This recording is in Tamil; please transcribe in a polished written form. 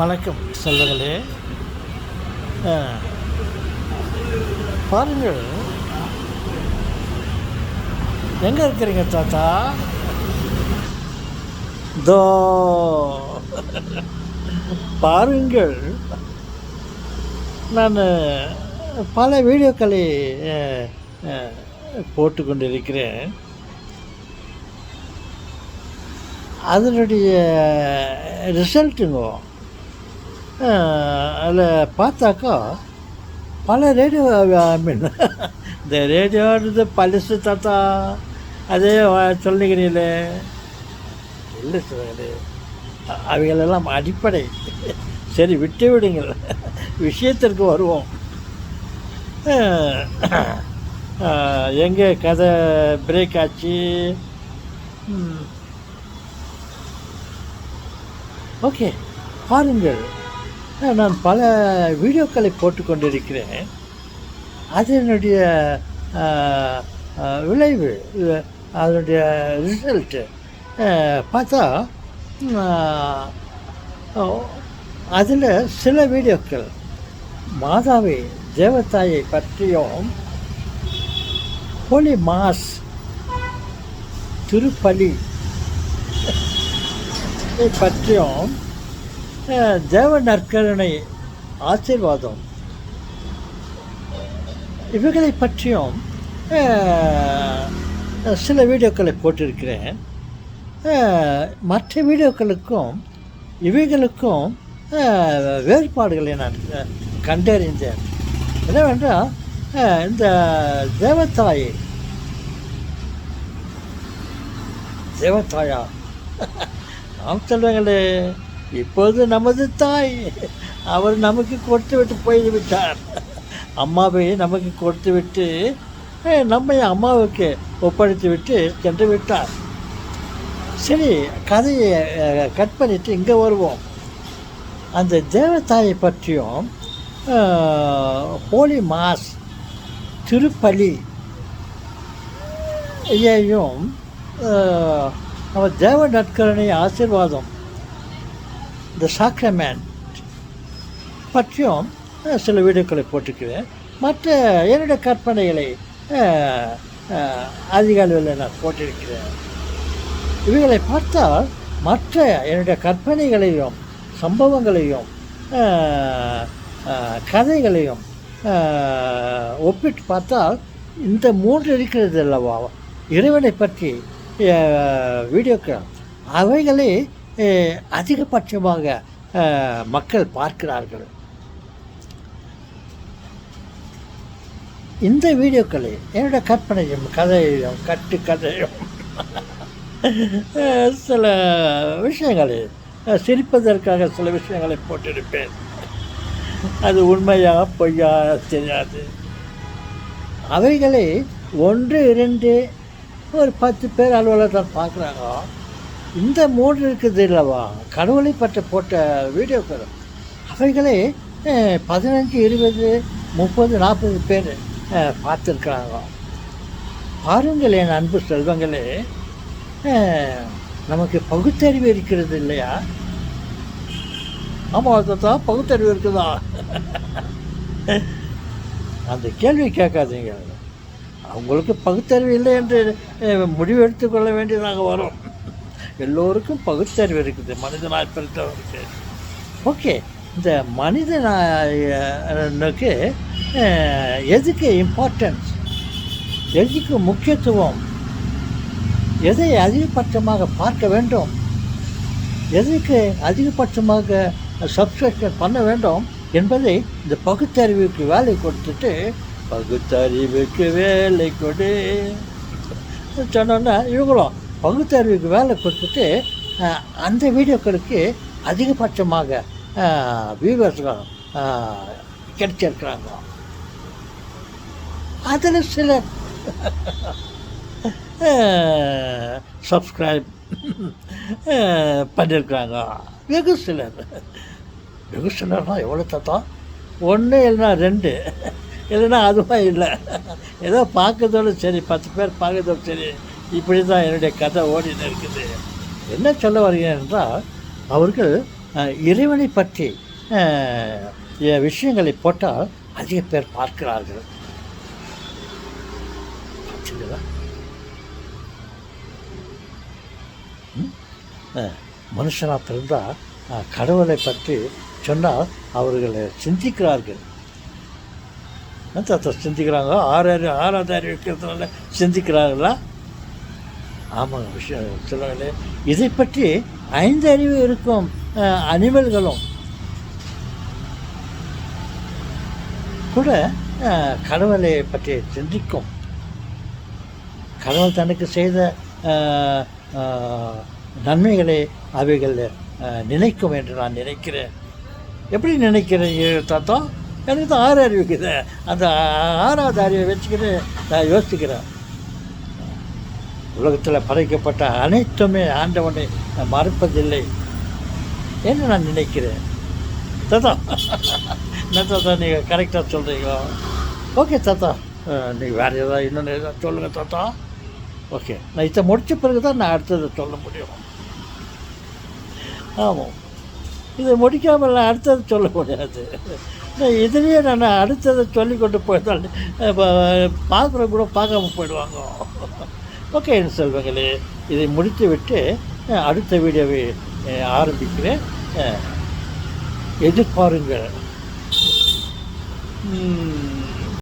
வணக்கம் செல்வங்களே. பாருங்கள், எங்கே இருக்கிறீங்க தாத்தா? தோ பாருங்கள், நான் பல வீடியோக்களை போட்டு கொண்டிருக்கிறேன். அதனுடைய ரிசல்ட்டுங்க அதில் பார்த்தாக்கா பல ரேடியோ இந்த ரேடியோன்றது பழசு தாத்தா, அதே சொல்லுகிறீங்களே. இல்லை சொல்லுங்களே, அவைகளெல்லாம் அடிப்படை. சரி, விட்டு விடுங்கள், விஷயத்திற்கு வருவோம். எங்கே கதை பிரேக் ஆச்சு? ஓகே, பாருங்கள், நான் பல வீடியோக்களை போட்டுக்கொண்டிருக்கிறேன். அதனுடைய விளைவு, அதனுடைய ரிசல்ட்டு பார்த்தா அதில் சில வீடியோக்கள் மாதாவை தேவதாயை பற்றியும், ஹோலி மாஸ், திருப்பலி பற்றியும், தேவ நற்கருணை, ஆசீர்வாதம், இவைகளை பற்றியும் சில வீடியோக்களை போட்டிருக்கிறேன். மற்ற வீடியோக்களுக்கும் இவைகளுக்கும் வேறுபாடுகளை நான் கண்டறிந்தேன். என்னவென்றால், இந்த தேவதாயா நாம் சொல்வாங்களே, இப்போது நமது தாய், அவர் நமக்கு கொடுத்து விட்டு போய்விட்டார். அம்மாவை நமக்கு கொடுத்து விட்டு நம்மை அம்மாவுக்கு ஒப்படைத்து விட்டு சென்று விட்டார். சரி, கதையை கட் பண்ணிவிட்டு இங்கே வருவோம். அந்த தேவதாயை பற்றியும், ஹோலி மாஸ், திருப்பலி ஐயும், அவர் தேவ நற்கருணை, ஆசீர்வாதம், இந்த சாக்ரமெண்ட் பற்றியும் சில வீடியோக்களை போட்டிருக்கிறேன். மற்ற என்னுடைய கற்பனைகளை அதிக அளவில் நான் போட்டிருக்கிறேன். இவைகளை பார்த்தால் மற்ற என்னுடைய கற்பனைகளையும் சம்பவங்களையும் கதைகளையும் ஒப்பிட்டு பார்த்தால் இந்த மூன்று இருக்கிறது அல்லவா இறைவனை பற்றி வீடியோக்கள், அவைகளை அதிகபட்சமாக மக்கள் பார்க்கிறார்கள். இந்த வீடியோக்களை என்னோட கற்பனையும் கதையும் கதையும் சில விஷயங்களை சிரிப்பதற்காக சில விஷயங்களை போட்டிருப்பேன். அது உண்மையா பொய்யா தெரியாது. அவைகளை 1, 2, ஒரு 10 பேர் அளவில் தான் பார்க்குறாங்க. இந்த 3 இருக்குது இல்லவா, கடவுளை பற்றி போட்ட வீடியோக்கள், அவைகளை 15, 20, 30, 40 பேர் பார்த்துருக்குறாங்க. பாருங்கள் என் அன்பு செல்வங்களே, நமக்கு பகுத்தறிவு இருக்கிறது இல்லையா? ஆமாம் தாத்தா, பகுத்தறிவு இருக்குதா? அந்த கேள்வி கேட்காதீங்க. அவங்களுக்கு பகுத்தறிவு இல்லை என்று முடிவு எடுத்துக்கொள்ள வேண்டியதாக வரும். எல்லோருக்கும் பகுத்தறிவு இருக்குது மனிதனாய் பிறந்தவருக்கு. ஓகே, இந்த மனிதனுக்கு எதுக்கு இம்பார்ட்டன்ஸ், எதுக்கு முக்கியத்துவம், எதை அதிகபட்சமாக பார்க்க வேண்டும், எதுக்கு அதிகபட்சமாக சப்ஸ்கிரிப்ஷன் பண்ண வேண்டும் என்பதை இந்த பகுத்தறிவுக்கு வேலை கொடுத்துட்டு, பகுத்தறிவுக்கு வேலை கொடு சொன்னோன்னா இவங்களும் பகுத்தறிவுக்கு வேலை கொடுத்துட்டு அந்த வீடியோக்களுக்கு அதிகபட்சமாக வியூவர்ஸ்கள் கிடைச்சிருக்கிறாங்க. அதில் சிலர் சப்ஸ்கிரைப் பண்ணியிருக்கிறாங்க. வெகு சிலர்னால் எவ்வளோ தாத்தா? 1 இல்லைன்னா 2, இல்லைன்னா அதுவும் இல்லை. ஏதோ பார்க்கறதோடு சரி, 10 பேர் பார்க்கறதோடு சரி, இப்படி தான் என்னுடைய கதை ஓடின்னு இருக்குது. என்ன சொல்ல வருகிறேன் என்றால், அவர்கள் இறைவனை பற்றி விஷயங்களை போட்டால் அதிக பேர் பார்க்கிறார்கள். மனுஷனாக பிறந்தால் கடவுளை பற்றி சொன்னால் அவர்களை சிந்திக்கிறார்கள். சிந்திக்கிறாங்க. ஆறாவது அறிவு இருக்கிறதுனால சிந்திக்கிறார்களா? ஆமாங்க, விஷயம் சொல்லுவாங்களே. இதை பற்றி 5 அறிவு இருக்கும் அனிமல்களும் கூட கடவுளை பற்றி சிந்திக்கும். கடவுள் தனக்கு செய்த நன்மைகளை அவைகள் நினைக்கும் என்று நான் நினைக்கிறேன். எப்படி நினைக்கிறேன் தாத்தா? எனக்கு தான் 6 அறிவு இருக்குது. அந்த 6வது அறிவை வச்சுக்கிட்டு நான் யோசிக்கிறேன். உலகத்தில் படைக்கப்பட்ட அனைத்துமே ஆண்டவனை மறப்பதில்லை என்று நான் நினைக்கிறேன். தாத்தா, என்ன தாத்தா நீங்கள் கரெக்டாக சொல்கிறீங்க? ஓகே தாத்தா, நீங்கள் வேறு ஏதாவது இன்னொன்று ஏதாவது சொல்லுங்கள் தாத்தா. ஓகே, நான் இதை முடித்த பிறகு தான் நான் அடுத்தது சொல்ல முடியும். ஆமாம், இதை முடிக்காமல் நான் அடுத்தது சொல்ல முடியாது. இதுலேயே நான் அடுத்ததை சொல்லி கொண்டு போய்தான் பார்க்குற கூட பார்க்காம போயிடுவாங்க. ஓகே என் செல்வங்களே, இதை முடித்து விட்டு அடுத்த வீடியோவை ஆரம்பிக்கிறேன். எதிர்பாருங்கள்.